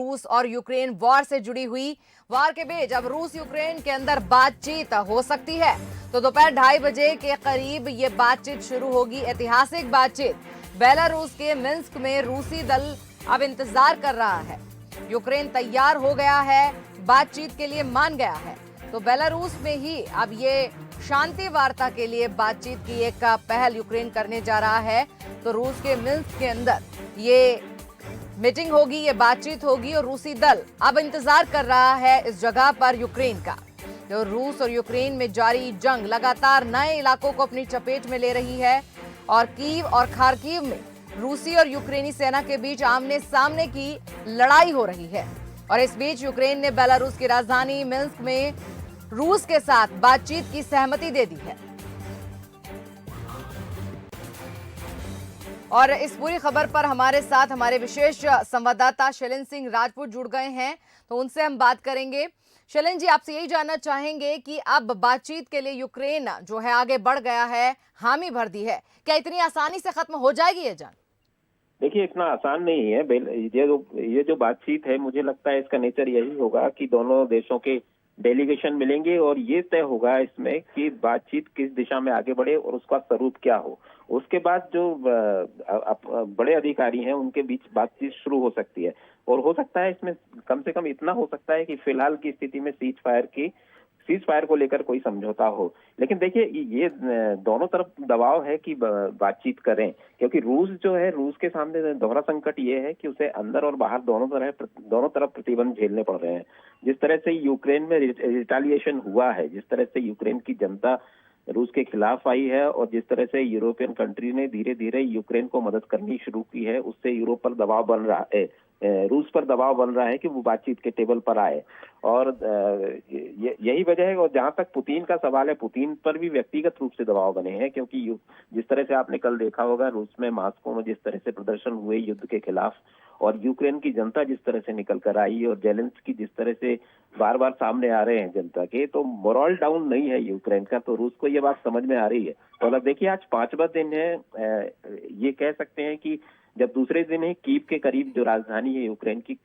रूस और Ukraine war से जुड़ी हुई। वॉर के बीच अब रूस यूक्रेन के अंदर बातचीत हो सकती है। तो दोपहर 2:30 बजे के करीब ये बातचीत शुरू होगी, ऐतिहासिक बातचीत। बेलारूस के मिन्स्क में रूसी दल अब इंतजार कर रहा है। यूक्रेन तैयार हो गया है, बातचीत के लिए मान गया है। तो बेलारूस में ही अब ये शांति वार्ता के लिए बातचीत की एक पहल यूक्रेन करने जा रहा है। तो रूस के मिन्स्क के अंदर ये मीटिंग होगी, ये बातचीत होगी और रूसी दल अब इंतजार कर रहा है इस जगह पर यूक्रेन का। तो रूस और यूक्रेन में जारी जंग लगातार नए इलाकों को अपनी चपेट में ले रही है और कीव और खार्किव में रूसी और यूक्रेनी सेना के बीच आमने सामने की लड़ाई हो रही है। और इस बीच यूक्रेन ने बेलारूस की राजधानी मिन्स्क में रूस के साथ बातचीत की सहमति दे दी है। और इस पूरी खबर पर हमारे साथ हमारे विशेष संवाददाता शैलेंद्र सिंह राजपूत जुड़ गए हैं, तो उनसे हम बात करेंगे। शैलेंद्र जी, आपसे यही जानना चाहेंगे कि अब बातचीत के लिए यूक्रेन जो है आगे बढ़ गया है, हामी भर दी है, क्या इतनी आसानी से खत्म हो जाएगी ये जंग? देखिए, इतना आसान नहीं है। ये जो बातचीत है, मुझे लगता है इसका नेचर यही होगा कि दोनों देशों के डेलीगेशन मिलेंगे और ये तय होगा इसमें कि बातचीत किस दिशा में आगे बढ़े और उसका स्वरूप क्या हो। उसके बाद जो बड़े अधिकारी हैं उनके बीच बातचीत शुरू हो सकती है और हो सकता है इसमें कम से कम इतना हो सकता है कि फिलहाल की स्थिति में सीज फायर को लेकर कोई समझौता हो। लेकिन देखिए, ये दोनों तरफ दबाव है कि बातचीत करें, क्योंकि रूस जो है, रूस के सामने दोहरा संकट ये है कि उसे अंदर और बाहर दोनों तरफ प्रतिबंध झेलने पड़ रहे हैं। जिस तरह से यूक्रेन में रिटालिएशन हुआ है, जिस तरह से यूक्रेन की जनता रूस के खिलाफ आई है और जिस तरह से यूरोपियन कंट्री ने धीरे धीरे यूक्रेन को मदद करनी शुरू की है, उससे यूरोप पर दबाव बन रहा है, रूस पर दबाव बन रहा है कि वो बातचीत के टेबल पर आए। और यही वजह है। और जहां तक पुतिन का सवाल है, पुतिन पर भी व्यक्तिगत रूप से दबाव बने हैं, क्योंकि जिस तरह से आपने कल देखा होगा रूस में, मॉस्को में जिस तरह से प्रदर्शन हुए युद्ध के खिलाफ और यूक्रेन की जनता जिस तरह से निकल कर आई और जेलेंस्की जिस तरह से बार बार सामने आ रहे हैं जनता के, तो मोरल डाउन नहीं है यूक्रेन का। तो रूस को ये बात समझ में आ रही है। और अब देखिए, आज 5वां दिन है। ये कह सकते हैं कि जब दूसरे दिन है, कीव के करीब जो राजधानी है यूक्रेन की,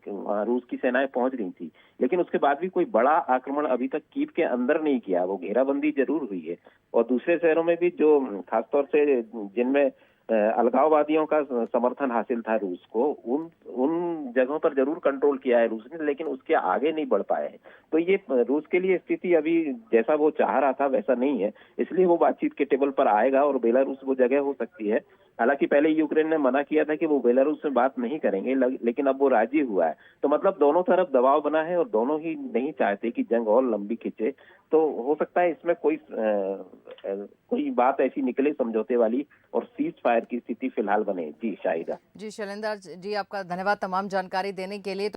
वहां रूस की सेनाएं पहुंच गई थी, लेकिन उसके बाद भी कोई बड़ा आक्रमण अभी तक कीव के अंदर नहीं किया। वो घेराबंदी जरूर हुई है और दूसरे शहरों में भी, जो खासतौर से जिनमें अलगाववादियों का समर्थन हासिल था रूस को, उन जगहों पर जरूर कंट्रोल किया है रूस ने, लेकिन उसके आगे नहीं बढ़ पाए हैं। तो ये रूस के लिए स्थिति अभी जैसा वो चाह रहा था वैसा नहीं है, इसलिए वो बातचीत के टेबल पर आएगा और बेलारूस वो जगह हो सकती है। हालांकि पहले यूक्रेन ने मना किया था कि वो बेलारूस में बात नहीं करेंगे, लेकिन अब वो राजी हुआ है। तो मतलब दोनों तरफ दबाव बना है और दोनों ही नहीं चाहते कि जंग और लंबी खिंचे। तो हो सकता है इसमें कोई बात ऐसी निकले समझौते वाली और सीज फायर की स्थिति फिलहाल बने। जी शाहिदा। जी शैलेंद्र जी, आपका धन्यवाद तमाम जानकारी देने के लिए।